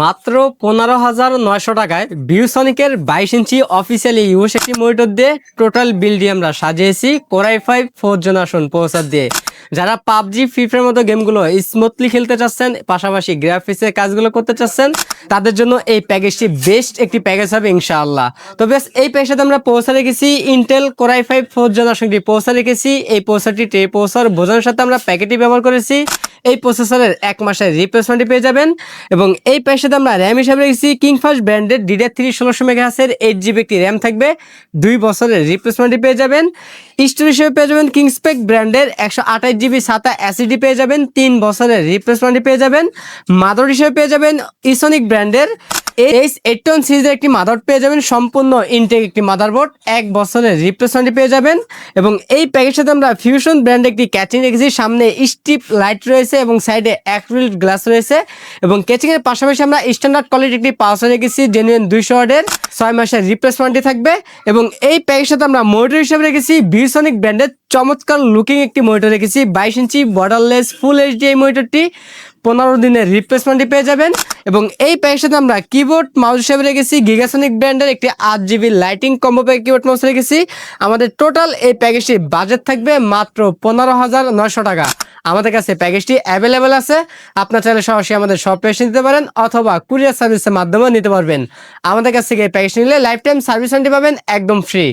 মাত্র 15,900 টাকায় ভিউসনিকের 22 ইঞ্চি officially use একটি মনিটর দিয়ে টোটাল বিল্ডটি আমরা সাজিয়েছি কোরাই 5 4 জেনারেশন প্রসেসর দিয়ে। যারা পাবজি ফ্রি ফায়ার মতো গেমগুলো স্মুথলি খেলতে চাচ্ছেন, পাশাপাশি গ্রাফিক্সের কাজগুলো করতে চাচ্ছেন, তাদের জন্য এই প্যাকেজটি বেস্ট একটি প্যাকেজ হবে ইনশাআল্লাহ। তো বেশ, এই প্যাকেজটাতে আমরা প্রসেসর রেখেছি ইন্টেল কোরাই 5 4 জেনারেশন একটি প্রসেসর রেখেছি। এই প্রসেসরটি ট্রে প্রসেসর বোঝানোর সাথে আমরা প্যাকেটটি ব্যবহার করেছি। এই প্রসেসরের 1 মাসের রিপ্লেসমেন্টটি পেয়ে যাবেন এবং এই প্যাকের সাথে আমরা র্যাম হিসাবে রেখেছি কিংফাস্ট ব্র্যান্ডের DDR3 1600 মেগাহার্টজের 8GB একটি র্যাম থাকবে, 2 বছরের রিপ্লেসমেন্টটি পেয়ে যাবেন। স্টোরেজ হিসেবে পেয়ে যাবেন কিংসপেক ব্র্যান্ডের 128GB SATA SSD পেয়ে যাবেন, 3 বছরের রিপ্লেসমেন্টটি পেয়ে যাবেন। মাদারবোর্ড হিসেবে পেয়ে যাবেন ইসোনিক ব্র্যান্ডের H81 সিরিজের একটি মাদারবোর্ড পেয়ে যাবেন, সম্পূর্ণ ইনটেক একটি মাদারবোর্ড, 1 বছরের রিপ্লেসমেন্টটি পেয়ে যাবেন। এবং এই প্যাকেজের সাথে আমরা ফিউশন ব্র্যান্ডের একটি ক্যাচিং রেখেছি, সামনে স্ট্রিপ লাইট রয়েছে এবং সাইডে অ্যাক্রিলিক গ্লাস রয়েছে এবং ক্যাচিংয়ের পাশাপাশি আমরা স্ট্যান্ডার্ড কোয়ালিটি একটি পালসার রেখেছি জেনুইন 200 ওয়াটের, 6 মাসের রিপ্লেসমেন্টটি থাকবে। এবং এই প্যাকেজের সাথে আমরা মনিটর হিসেবে রেখেছি ভিউসনিক ব্র্যান্ডের চমৎকার লুকিং একটি মনিটর রেখেছি, 22 ইঞ্চি বর্ডারলেস ফুল এইচডি। এই মনিটরটি 15 দিনের রিপ্লেসমেন্টটি পেয়ে যাবেন। এবং এই প্যাকের সাথে আমরা কিবোর্ড মাউস হিসেবে রেখেছি গিগাসনিক ব্র্যান্ডের একটি 8GB lighting combo pack keyboard mouse রেখেছি। আমাদের টোটাল এই প্যাকেজটির বাজেট থাকবে মাত্র 15,900 টাকা। আমাদের কাছে প্যাকেজটি অ্যাভেলেবেল আছে, আপনার চাইলে সরাসরি আমাদের শপে এসে নিতে পারেন অথবা কুরিয়ার সার্ভিসের মাধ্যমেও নিতে পারবেন। আমাদের কাছ থেকে এই প্যাকেজ নিলে লাইফ টাইম সার্ভিস ওয়ারেন্টি পাবেন একদম ফ্রি।